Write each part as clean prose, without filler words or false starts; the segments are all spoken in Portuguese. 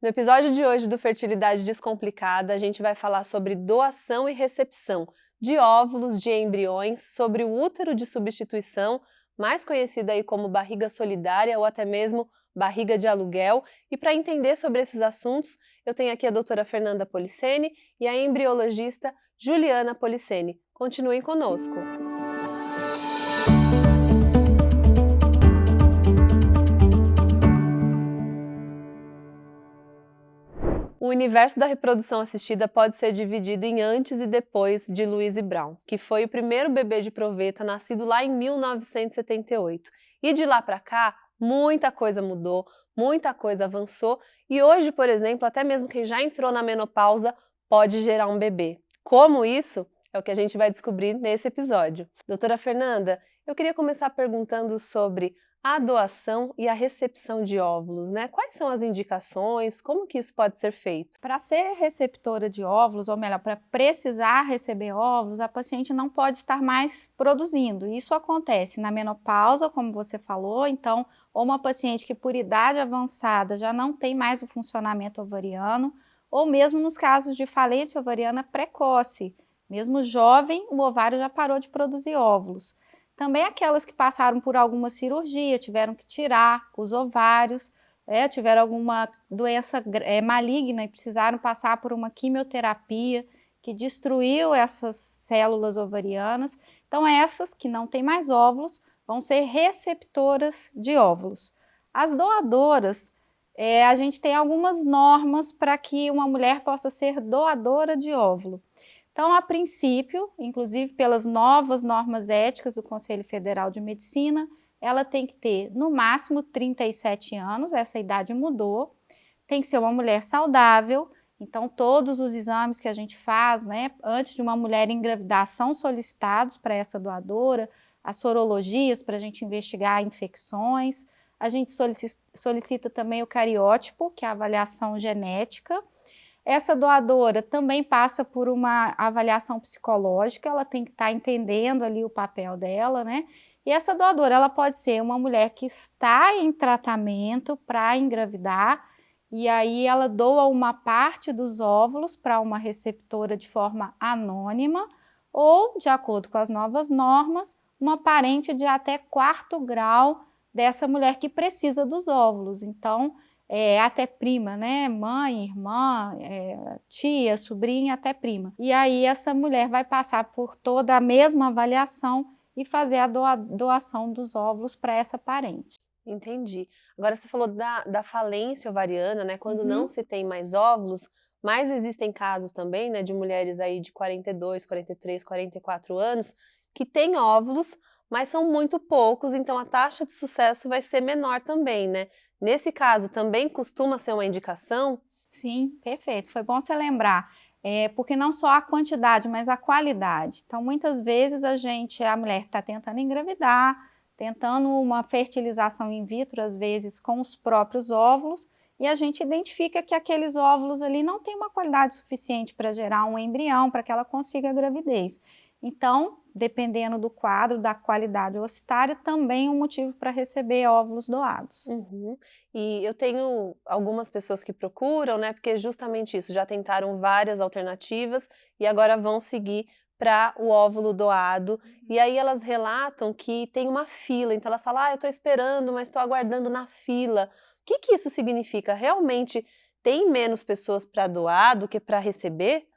No episódio de hoje do Fertilidade Descomplicada, a gente vai falar sobre doação e recepção de óvulos de embriões, sobre o útero de substituição, mais conhecido aí como barriga solidária ou até mesmo barriga de aluguel. E para entender sobre esses assuntos, eu tenho aqui a doutora Fernanda Policeni e a embriologista Juliana Policeni. Continuem conosco. O universo da reprodução assistida pode ser dividido em antes e depois de Louise Brown, que foi o primeiro bebê de proveta nascido lá em 1978. E de lá para cá, muita coisa mudou, muita coisa avançou e hoje, por exemplo, até mesmo quem já entrou na menopausa pode gerar um bebê. Como isso? É o que a gente vai descobrir nesse episódio. Doutora Fernanda, eu queria começar perguntando sobre a doação e a recepção de óvulos, né? Quais são as indicações? Como que isso pode ser feito? Para ser receptora de óvulos, ou melhor, para precisar receber óvulos, a paciente não pode estar mais produzindo. Isso acontece na menopausa, como você falou, então, ou uma paciente que por idade avançada já não tem mais o funcionamento ovariano, ou mesmo nos casos de falência ovariana precoce. Mesmo jovem, o ovário já parou de produzir óvulos. Também aquelas que passaram por alguma cirurgia, tiveram que tirar os ovários, tiveram alguma doença maligna e precisaram passar por uma quimioterapia que destruiu essas células ovarianas. Então, essas que não têm mais óvulos vão ser receptoras de óvulos. As doadoras, a gente tem algumas normas para que uma mulher possa ser doadora de óvulo. Então, a princípio, inclusive pelas novas normas éticas do Conselho Federal de Medicina, ela tem que ter no máximo 37 anos, essa idade mudou, tem que ser uma mulher saudável, então todos os exames que a gente faz, né, antes de uma mulher engravidar são solicitados para essa doadora, as sorologias para a gente investigar infecções, a gente solicita também o cariótipo, que é a avaliação genética. Essa doadora também passa por uma avaliação psicológica, ela tem que estar entendendo ali o papel dela, né? E essa doadora, ela pode ser uma mulher que está em tratamento para engravidar, e aí ela doa uma parte dos óvulos para uma receptora de forma anônima, ou, de acordo com as novas normas, uma parente de até 4º grau dessa mulher que precisa dos óvulos. Então, até prima, né? Mãe, irmã, tia, sobrinha, até prima. E aí essa mulher vai passar por toda a mesma avaliação e fazer a doação dos óvulos para essa parente. Entendi. Agora você falou da falência ovariana, né? Quando não Uhum. se tem mais óvulos, mas existem casos também, né, de mulheres aí de 42, 43, 44 anos que têm óvulos, mas são muito poucos, então a taxa de sucesso vai ser menor também, né? Nesse caso, também costuma ser uma indicação? Sim, perfeito. Foi bom você lembrar. Porque não só a quantidade, mas a qualidade. Então, muitas vezes a mulher está tentando engravidar, tentando uma fertilização in vitro, às vezes com os próprios óvulos, e a gente identifica que aqueles óvulos ali não têm uma qualidade suficiente para gerar um embrião, para que ela consiga a gravidez. Então, dependendo do quadro, da qualidade ocitária, também um motivo para receber óvulos doados. Uhum. E eu tenho algumas pessoas que procuram, né, porque justamente isso, já tentaram várias alternativas e agora vão seguir para o óvulo doado. E aí elas relatam que tem uma fila, então elas falam, eu estou esperando, mas estou aguardando na fila. O que que isso significa? Realmente tem menos pessoas para doar do que para receber?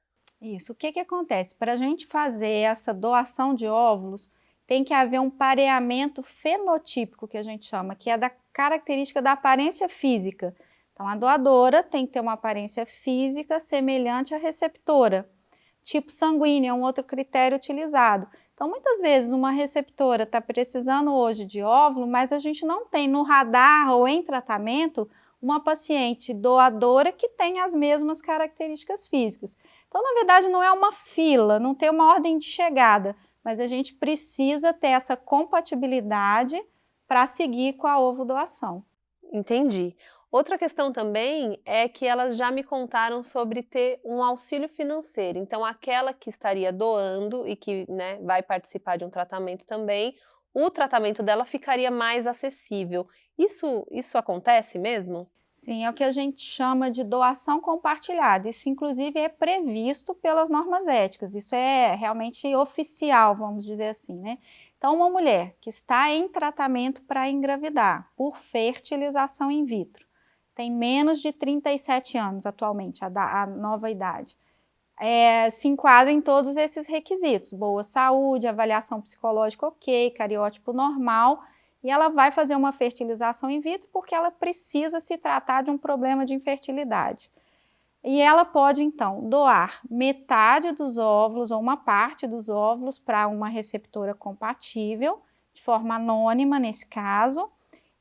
Isso. O que que acontece? Para a gente fazer essa doação de óvulos, tem que haver um pareamento fenotípico, que a gente chama, que é da característica da aparência física. Então, a doadora tem que ter uma aparência física semelhante à receptora. Tipo sanguíneo é um outro critério utilizado. Então, muitas vezes, uma receptora está precisando hoje de óvulo, mas a gente não tem no radar ou em tratamento uma paciente doadora que tem as mesmas características físicas. Então, na verdade, não é uma fila, não tem uma ordem de chegada, mas a gente precisa ter essa compatibilidade para seguir com a ovodoação. Entendi. Outra questão também é que elas já me contaram sobre ter um auxílio financeiro. Então, aquela que estaria doando e que, né, vai participar de um tratamento também, o tratamento dela ficaria mais acessível. Isso acontece mesmo? Sim, é o que a gente chama de doação compartilhada. Isso, inclusive, é previsto pelas normas éticas. Isso é realmente oficial, vamos dizer assim, né? Então, uma mulher que está em tratamento para engravidar por fertilização in vitro, tem menos de 37 anos atualmente, a nova idade, se enquadra em todos esses requisitos: boa saúde, avaliação psicológica ok, cariótipo normal, e ela vai fazer uma fertilização in vitro porque ela precisa se tratar de um problema de infertilidade. E ela pode, então, doar metade dos óvulos ou uma parte dos óvulos para uma receptora compatível, de forma anônima nesse caso,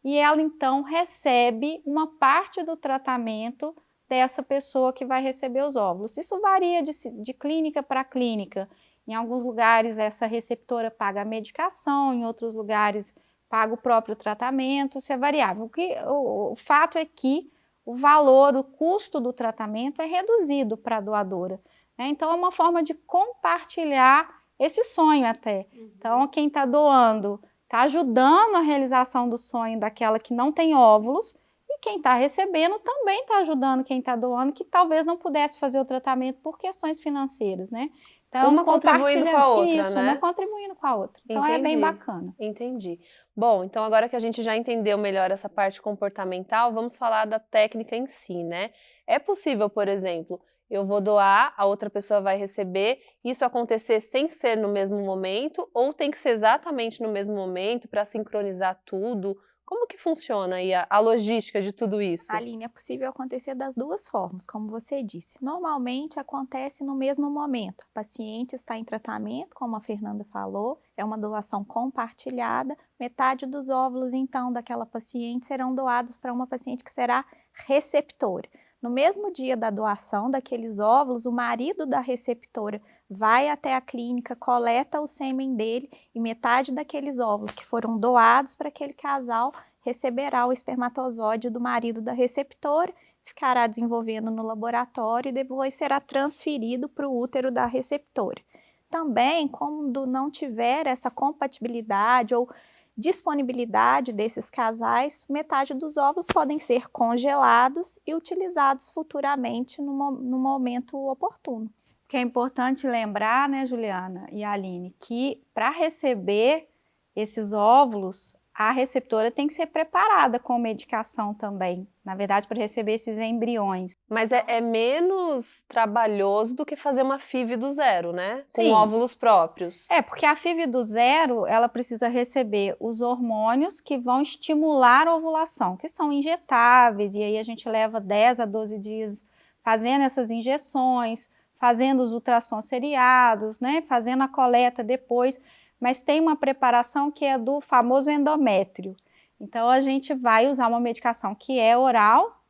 e ela, então, recebe uma parte do tratamento dessa pessoa que vai receber os óvulos. Isso varia de clínica para clínica. Em alguns lugares, essa receptora paga a medicação, em outros lugares, paga o próprio tratamento, isso é variável. O fato é que o valor, o custo do tratamento é reduzido para a doadora, né? Então, é uma forma de compartilhar esse sonho até. Então, quem está doando está ajudando a realização do sonho daquela que não tem óvulos, e quem está recebendo também está ajudando quem está doando, que talvez não pudesse fazer o tratamento por questões financeiras, né? Então, Uma contribuindo com a outra, isso, né? uma contribuindo com a outra. Então, é bem bacana. Entendi. Bom, então agora que a gente já entendeu melhor essa parte comportamental, vamos falar da técnica em si, né? É possível, por exemplo, eu vou doar, a outra pessoa vai receber, isso acontecer sem ser no mesmo momento, ou tem que ser exatamente no mesmo momento para sincronizar tudo? Como que funciona aí a logística de tudo isso? Aline, é possível acontecer das duas formas, como você disse. Normalmente acontece no mesmo momento. O paciente está em tratamento, como a Fernanda falou, é uma doação compartilhada. Metade dos óvulos, então, daquela paciente serão doados para uma paciente que será receptora. No mesmo dia da doação daqueles óvulos, o marido da receptora vai até a clínica, coleta o sêmen dele e metade daqueles óvulos que foram doados para aquele casal receberá o espermatozoide do marido da receptora, ficará desenvolvendo no laboratório e depois será transferido para o útero da receptora. Também, quando não tiver essa compatibilidade ou disponibilidade desses casais, metade dos óvulos podem ser congelados e utilizados futuramente no momento oportuno. Que é importante lembrar, né, Juliana e Aline, que para receber esses óvulos, a receptora tem que ser preparada com medicação também, na verdade, para receber esses embriões. Mas é menos trabalhoso do que fazer uma FIV do zero, né? Com Sim. óvulos próprios. Porque a FIV do zero, ela precisa receber os hormônios que vão estimular a ovulação, que são injetáveis, e aí a gente leva 10 a 12 dias fazendo essas injeções, fazendo os ultrassons seriados, né? Fazendo a coleta depois, mas tem uma preparação que é do famoso endométrio. Então, a gente vai usar uma medicação que é oral,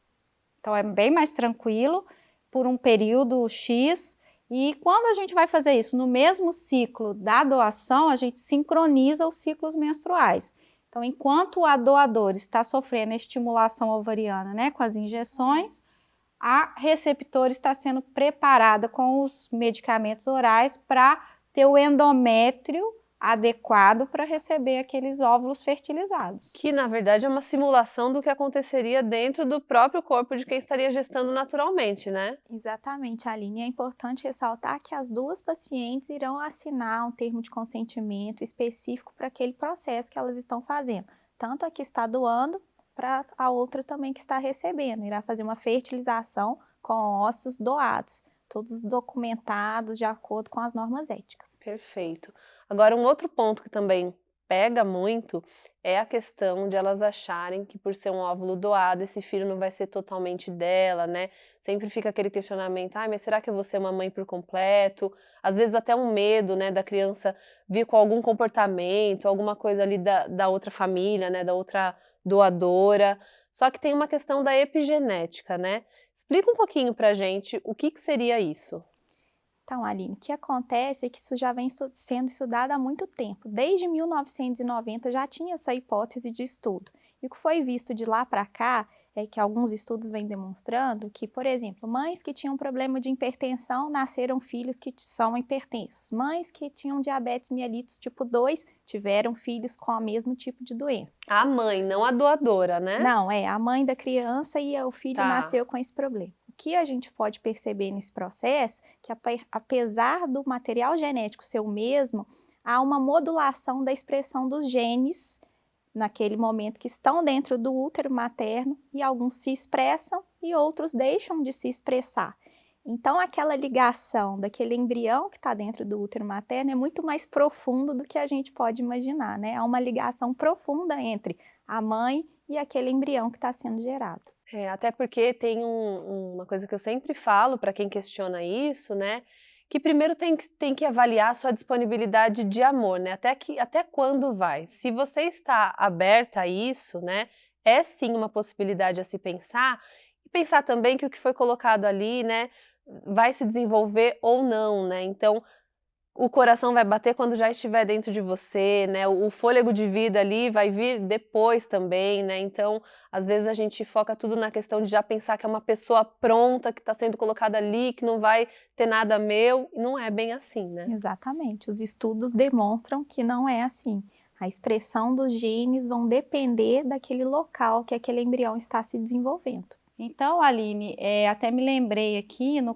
então é bem mais tranquilo, por um período X, e quando a gente vai fazer isso no mesmo ciclo da doação, a gente sincroniza os ciclos menstruais. Então, enquanto a doadora está sofrendo a estimulação ovariana, né, com as injeções, a receptora está sendo preparada com os medicamentos orais para ter o endométrio adequado para receber aqueles óvulos fertilizados. Que, na verdade, é uma simulação do que aconteceria dentro do próprio corpo de quem estaria gestando naturalmente, né? Exatamente, Aline. É importante ressaltar que as duas pacientes irão assinar um termo de consentimento específico para aquele processo que elas estão fazendo. Tanto a que está doando, para a outra também que está recebendo. Irá fazer uma fertilização com ossos doados, todos documentados de acordo com as normas éticas. Perfeito. Agora, um outro ponto que também pega muito é a questão de elas acharem que por ser um óvulo doado, esse filho não vai ser totalmente dela, né? Sempre fica aquele questionamento, mas será que eu vou ser uma mãe por completo? Às vezes até um medo, né, da criança vir com algum comportamento, alguma coisa ali da outra família, né, da outra doadora. Só que tem uma questão da epigenética, né? Explica um pouquinho pra gente o que seria isso. Então, Aline, o que acontece é que isso já vem sendo estudado há muito tempo. Desde 1990 já tinha essa hipótese de estudo. E o que foi visto de lá para cá é que alguns estudos vêm demonstrando que, por exemplo, mães que tinham problema de hipertensão nasceram filhos que são hipertensos. Mães que tinham diabetes mellitus tipo 2 tiveram filhos com o mesmo tipo de doença. A mãe, não a doadora, né? Não, é a mãe da criança e o filho Tá. nasceu com esse problema. O que a gente pode perceber nesse processo, que apesar do material genético ser o mesmo, há uma modulação da expressão dos genes naquele momento que estão dentro do útero materno e alguns se expressam e outros deixam de se expressar. Então, aquela ligação daquele embrião que está dentro do útero materno é muito mais profundo do que a gente pode imaginar, né? Há uma ligação profunda entre a mãe e aquele embrião que está sendo gerado. Até porque tem uma coisa que eu sempre falo para quem questiona isso, né? Que primeiro tem que avaliar a sua disponibilidade de amor, né? Até quando vai. Se você está aberta a isso, né? É sim uma possibilidade a se pensar. E pensar também que o que foi colocado ali, né? Vai se desenvolver ou não, né? Então, o coração vai bater quando já estiver dentro de você, né? O fôlego de vida ali vai vir depois também, né? Então, às vezes a gente foca tudo na questão de já pensar que é uma pessoa pronta, que está sendo colocada ali, que não vai ter nada meu, e não é bem assim, né? Exatamente. Os estudos demonstram que não é assim. A expressão dos genes vão depender daquele local que aquele embrião está se desenvolvendo. Então, Aline, até me lembrei aqui no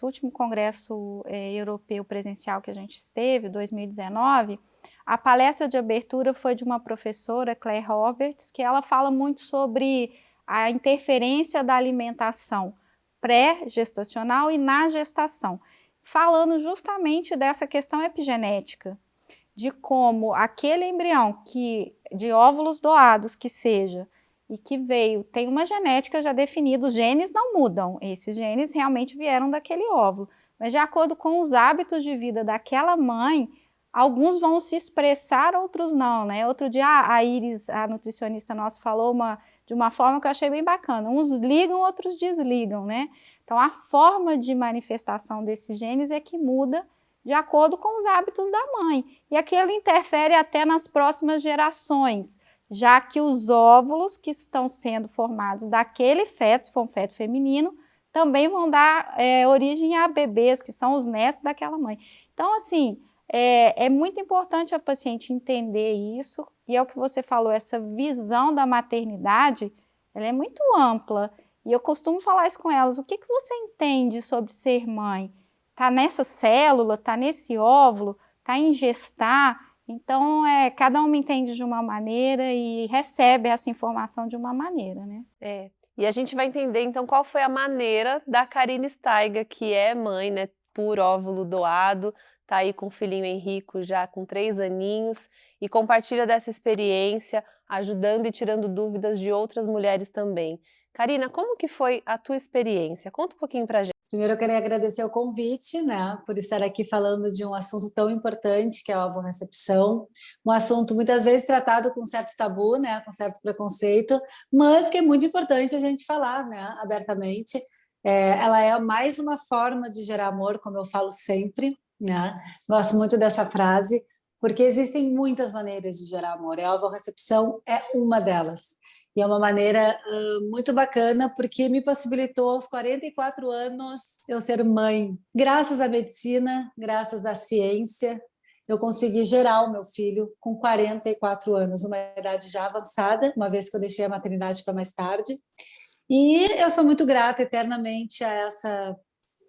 último congresso europeu presencial que a gente esteve, 2019, a palestra de abertura foi de uma professora, Claire Roberts, que ela fala muito sobre a interferência da alimentação pré-gestacional e na gestação, falando justamente dessa questão epigenética, de como aquele embrião de óvulos doados que seja, e que tem uma genética já definida, os genes não mudam, esses genes realmente vieram daquele óvulo, mas de acordo com os hábitos de vida daquela mãe, alguns vão se expressar, outros não, né? Outro dia a Iris, a nutricionista nossa, falou de uma forma que eu achei bem bacana, uns ligam, outros desligam, né? Então a forma de manifestação desses genes é que muda de acordo com os hábitos da mãe, e aquilo interfere até nas próximas gerações, já que os óvulos que estão sendo formados daquele feto, se for um feto feminino, também vão dar origem a bebês, que são os netos daquela mãe. Então, assim, é muito importante a paciente entender isso, e é o que você falou, essa visão da maternidade, ela é muito ampla, e eu costumo falar isso com elas, o que você entende sobre ser mãe? Está nessa célula, está nesse óvulo, está em gestar? Então, cada uma entende de uma maneira e recebe essa informação de uma maneira, né? E a gente vai entender, então, qual foi a maneira da Carine Steiger, que é mãe, né, por óvulo doado, tá aí com o filhinho Henrico já com 3 aninhos e compartilha dessa experiência, ajudando e tirando dúvidas de outras mulheres também. Carina, como que foi a tua experiência? Conta um pouquinho pra gente. Primeiro, eu queria agradecer o convite, né, por estar aqui falando de um assunto tão importante que é a ovorecepção, um assunto muitas vezes tratado com certo tabu, né, com certo preconceito, mas que é muito importante a gente falar, né, abertamente. Ela é mais uma forma de gerar amor, como eu falo sempre, né, gosto muito dessa frase, porque existem muitas maneiras de gerar amor, e a ovorecepção é uma delas. E é uma maneira muito bacana, porque me possibilitou aos 44 anos eu ser mãe. Graças à medicina, graças à ciência, eu consegui gerar o meu filho com 44 anos, uma idade já avançada, uma vez que eu deixei a maternidade para mais tarde. E eu sou muito grata eternamente a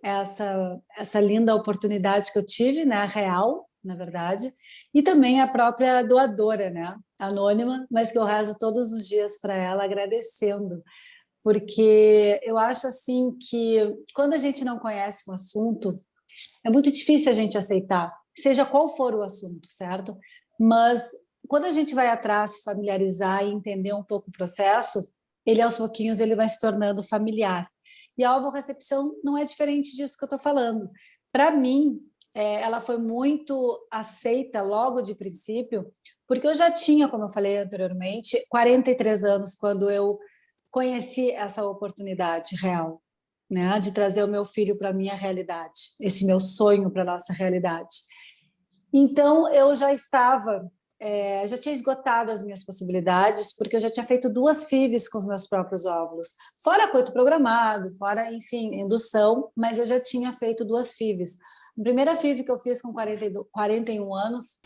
essa linda oportunidade que eu tive, né, real, na verdade, e também a própria doadora, né, anônima, mas que eu rezo todos os dias para ela agradecendo, porque eu acho assim que quando a gente não conhece um assunto, é muito difícil a gente aceitar, seja qual for o assunto, certo? Mas quando a gente vai atrás, se familiarizar e entender um pouco o processo, ele aos pouquinhos ele vai se tornando familiar. E a ovorecepção não é diferente disso que eu estou falando. Para mim, ela foi muito aceita logo de princípio, porque eu já tinha, como eu falei anteriormente, 43 anos quando eu conheci essa oportunidade real, né, de trazer o meu filho para a minha realidade, esse meu sonho para a nossa realidade. Então, eu já estava já tinha esgotado as minhas possibilidades, porque eu já tinha feito 2 FIVs com os meus próprios óvulos, fora coito programado, fora, enfim, indução, mas eu já tinha feito 2 FIVs. A primeira FIV que eu fiz com 41 anos,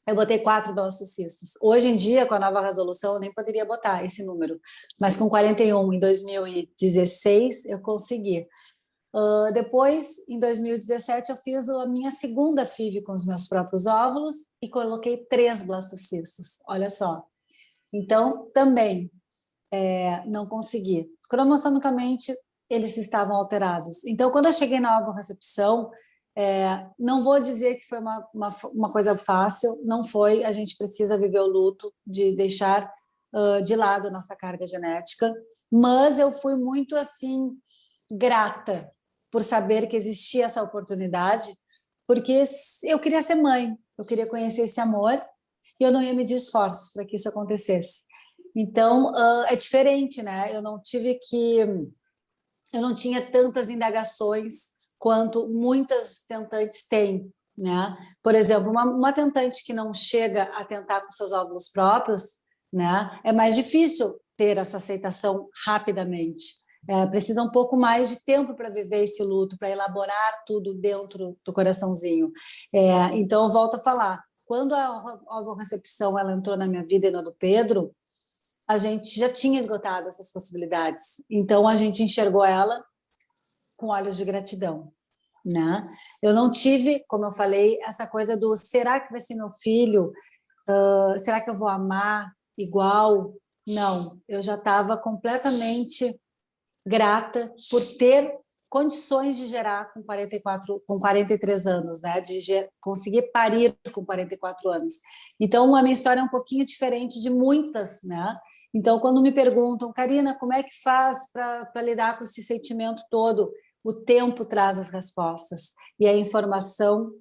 eu botei 4 blastocistos. Hoje em dia, com a nova resolução, eu nem poderia botar esse número, mas com 41 em 2016 eu consegui. Depois, em 2017, eu fiz a minha segunda FIV com os meus próprios óvulos e coloquei 3 blastocistos, olha só. Então, também não consegui. Cromossomicamente, eles estavam alterados. Então, quando eu cheguei na ovorecepção, não vou dizer que foi uma coisa fácil, não foi, a gente precisa viver o luto de deixar de lado a nossa carga genética, mas eu fui muito, assim, grata por saber que existia essa oportunidade, porque eu queria ser mãe, eu queria conhecer esse amor e eu não ia medir esforços para que isso acontecesse. Então, é diferente, né? Eu não tinha tantas indagações quanto muitas tentantes têm, né? Por exemplo, uma tentante que não chega a tentar com seus óvulos próprios, né? É mais difícil ter essa aceitação rapidamente. Precisa um pouco mais de tempo para viver esse luto, para elaborar tudo dentro do coraçãozinho. Então, eu volto a falar, quando a ovorecepção ela entrou na minha vida e na do Pedro, a gente já tinha esgotado essas possibilidades. Então, a gente enxergou ela com olhos de gratidão, né? Eu não tive, como eu falei, essa coisa do será que vai ser meu filho? Será que eu vou amar igual? Não, eu já estava completamente grata por ter condições de gerar com 43 anos, né? De conseguir parir com 44 anos. Então, a minha história é um pouquinho diferente de muitas, né? Então, quando me perguntam, Karina, como é que faz para lidar com esse sentimento todo? O tempo traz as respostas e a informação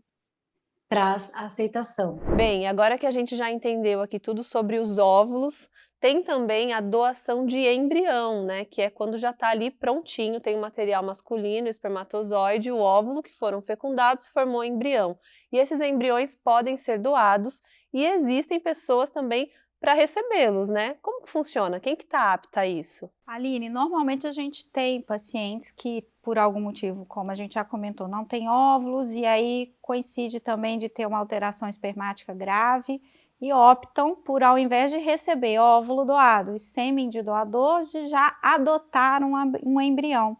traz a aceitação. Bem, agora que a gente já entendeu aqui tudo sobre os óvulos, tem também a doação de embrião, né? Que é quando já está ali prontinho, tem o material masculino, o espermatozoide, o óvulo que foram fecundados, formou embrião. E esses embriões podem ser doados e existem pessoas também para recebê-los, né? Como que funciona? Quem que está apta a isso? Aline, normalmente a gente tem pacientes que, por algum motivo, como a gente já comentou, não tem óvulos e aí coincide também de ter uma alteração espermática grave e optam por, ao invés de receber óvulo doado e sêmen de doador, de já adotar um embrião.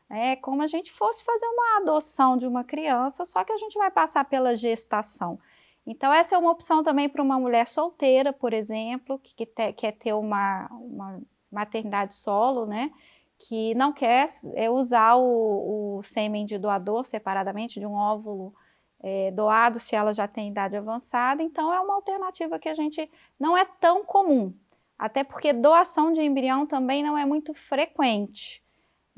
É como a gente fosse fazer uma adoção de uma criança, só que a gente vai passar pela gestação. Então, essa é uma opção também para uma mulher solteira, por exemplo, que quer ter uma maternidade solo, né? Que não quer usar o sêmen de doador separadamente de um óvulo doado se ela já tem idade avançada. Então, é uma alternativa que a gente não é tão comum, até porque doação de embrião também não é muito frequente.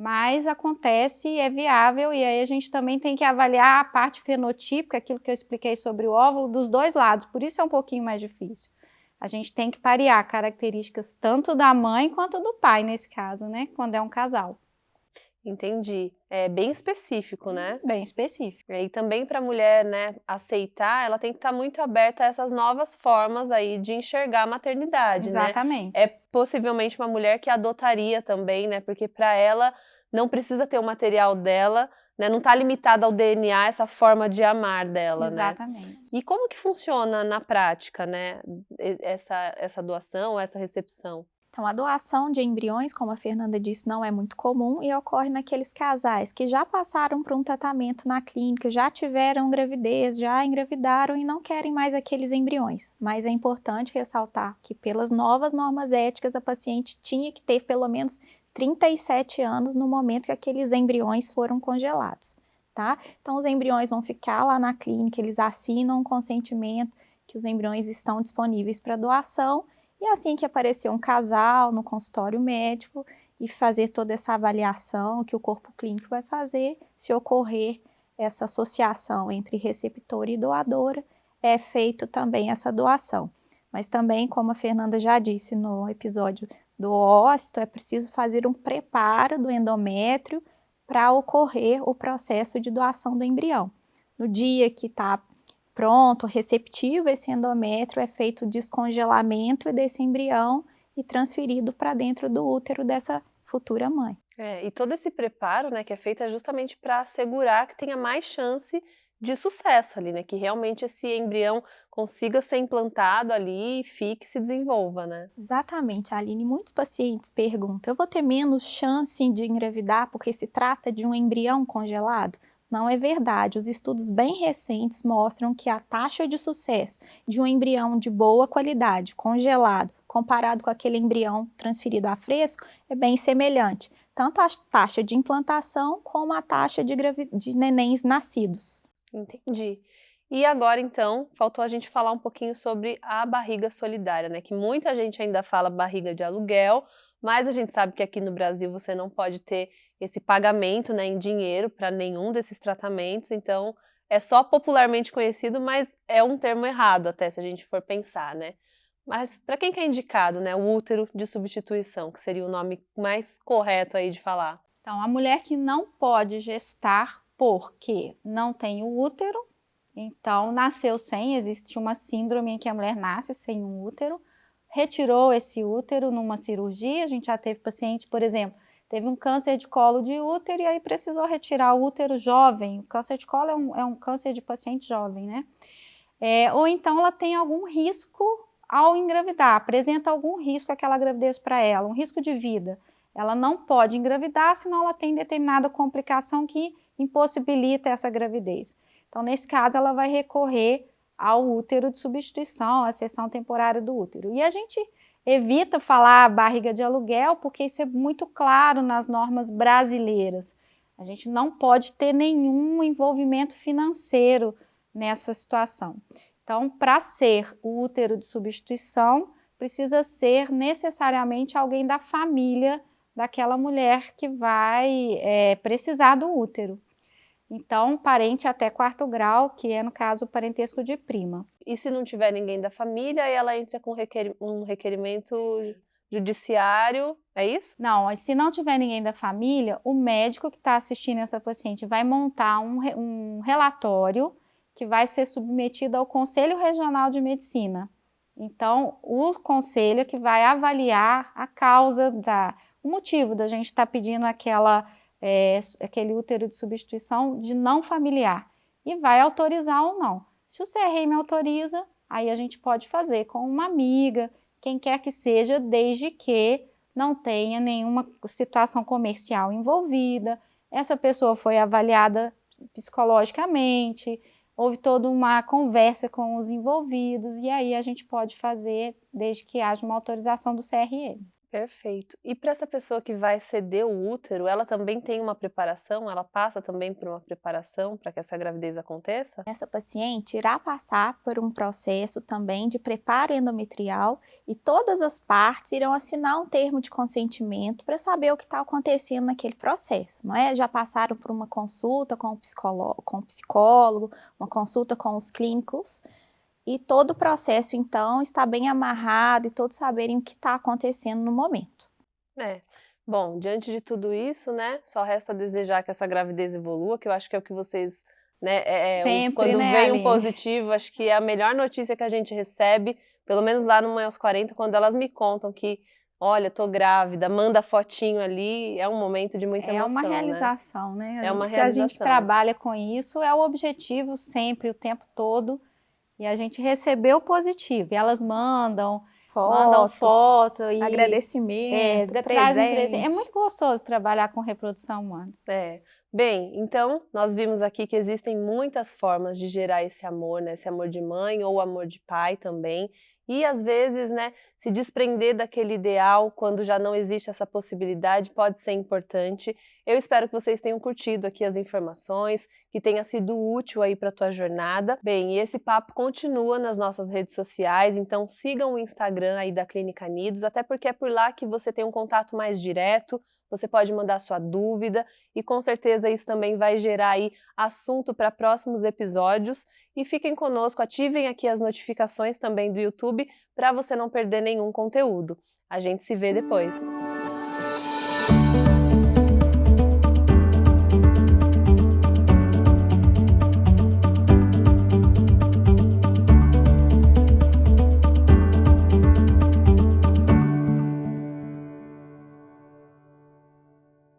Mas acontece, é viável, e aí a gente também tem que avaliar a parte fenotípica, aquilo que eu expliquei sobre o óvulo, dos dois lados, por isso é um pouquinho mais difícil. A gente tem que parear características tanto da mãe quanto do pai, nesse caso, né, quando é um casal. Entendi. É bem específico, né? Bem específico. E também para a mulher, né, aceitar, ela tem que estar muito aberta a essas novas formas aí de enxergar a maternidade, né? Exatamente. É possivelmente uma mulher que adotaria também, né? Porque para ela não precisa ter o material dela, né? Não está limitada ao DNA essa forma de amar dela, Exatamente. né? E como que funciona na prática, né? Essa doação, essa recepção? Então, a doação de embriões, como a Fernanda disse, não é muito comum e ocorre naqueles casais que já passaram por um tratamento na clínica, já tiveram gravidez, já engravidaram e não querem mais aqueles embriões. Mas é importante ressaltar que, pelas novas normas éticas, a paciente tinha que ter pelo menos 37 anos no momento que aqueles embriões foram congelados, tá? Então, os embriões vão ficar lá na clínica, eles assinam um consentimento que os embriões estão disponíveis para doação. E assim que aparecer um casal no consultório médico e fazer toda essa avaliação que o corpo clínico vai fazer, se ocorrer essa associação entre receptor e doadora, é feito também essa doação. Mas também, como a Fernanda já disse no episódio do ócito, é preciso fazer um preparo do endométrio para ocorrer o processo de doação do embrião. No dia que está pronto, receptivo esse endométrio, é feito o descongelamento desse embrião e transferido para dentro do útero dessa futura mãe. E todo esse preparo, né, que é feito é justamente para assegurar que tenha mais chance de sucesso ali, né, que realmente esse embrião consiga ser implantado ali, fique e se desenvolva, né? Exatamente, Aline. Muitos pacientes perguntam, eu vou ter menos chance de engravidar porque se trata de um embrião congelado? Não é verdade. Os estudos bem recentes mostram que a taxa de sucesso de um embrião de boa qualidade, congelado, comparado com aquele embrião transferido a fresco, é bem semelhante. Tanto a taxa de implantação como a taxa de nenéns nascidos. Entendi. E agora, então, faltou a gente falar um pouquinho sobre a barriga solidária, né? Que muita gente ainda fala barriga de aluguel, mas a gente sabe que aqui no Brasil você não pode ter esse pagamento, né, em dinheiro para nenhum desses tratamentos, então é só popularmente conhecido, mas é um termo errado até se a gente for pensar, né? Mas para quem que é indicado, né, o útero de substituição, que seria o nome mais correto aí de falar? Então, a mulher que não pode gestar porque não tem o útero, então nasceu sem, existe uma síndrome em que a mulher nasce sem um útero, retirou esse útero numa cirurgia, a gente já teve paciente, por exemplo, teve um câncer de colo de útero e aí precisou retirar o útero jovem, o câncer de colo é um câncer de paciente jovem, né? Ou então ela tem algum risco ao engravidar, apresenta algum risco aquela gravidez para ela, um risco de vida. Ela não pode engravidar, senão ela tem determinada complicação que impossibilita essa gravidez. Então, nesse caso, ela vai recorrer ao útero de substituição, à cessão temporária do útero. E a gente evita falar barriga de aluguel, porque isso é muito claro nas normas brasileiras. A gente não pode ter nenhum envolvimento financeiro nessa situação. Então, para ser o útero de substituição, precisa ser necessariamente alguém da família daquela mulher que vai precisar do útero. Então, parente até 4º grau, que é, no caso, o parentesco de prima. E se não tiver ninguém da família, aí ela entra com um requerimento judiciário, é isso? Não, se não tiver ninguém da família, o médico que está assistindo essa paciente vai montar um relatório que vai ser submetido ao Conselho Regional de Medicina. Então, o conselho é que vai avaliar a causa, o motivo da gente estar pedindo aquele útero de substituição de não familiar e vai autorizar ou não. Se o CRM autoriza, aí a gente pode fazer com uma amiga, quem quer que seja, desde que não tenha nenhuma situação comercial envolvida, essa pessoa foi avaliada psicologicamente, houve toda uma conversa com os envolvidos e aí a gente pode fazer desde que haja uma autorização do CRM. Perfeito. E para essa pessoa que vai ceder o útero, ela também tem uma preparação? Ela passa também por uma preparação para que essa gravidez aconteça? Essa paciente irá passar por um processo também de preparo endometrial e todas as partes irão assinar um termo de consentimento para saber o que está acontecendo naquele processo, não é? Já passaram por uma consulta com o psicólogo, uma consulta com os clínicos, e todo o processo, então, está bem amarrado e todos saberem o que está acontecendo no momento. Bom, diante de tudo isso, né, só resta desejar que essa gravidez evolua, que eu acho que é o que vocês, né, Sempre, quando né, vem um Aline? positivo, acho que é a melhor notícia que a gente recebe, pelo menos lá no Mãe aos 40, quando elas me contam que, olha, tô grávida, manda fotinho ali, é um momento de muita emoção, É uma né? realização, né? É uma Que a gente realização. trabalha com isso, é o objetivo sempre, o tempo todo, e a gente recebeu positivo, e elas mandam foto e agradecimento, trazem presente. É muito gostoso trabalhar com reprodução humana. Bem, então nós vimos aqui que existem muitas formas de gerar esse amor, né? Esse amor de mãe ou amor de pai também. E às vezes, né, se desprender daquele ideal quando já não existe essa possibilidade pode ser importante. Eu espero que vocês tenham curtido aqui as informações, que tenha sido útil aí para a tua jornada. Bem, e esse papo continua nas nossas redes sociais, então sigam o Instagram aí da Clínica Nidos, até porque é por lá que você tem um contato mais direto, você pode mandar sua dúvida e com certeza isso também vai gerar aí assunto para próximos episódios. E fiquem conosco, ativem aqui as notificações também do YouTube para você não perder nenhum conteúdo. A gente se vê depois.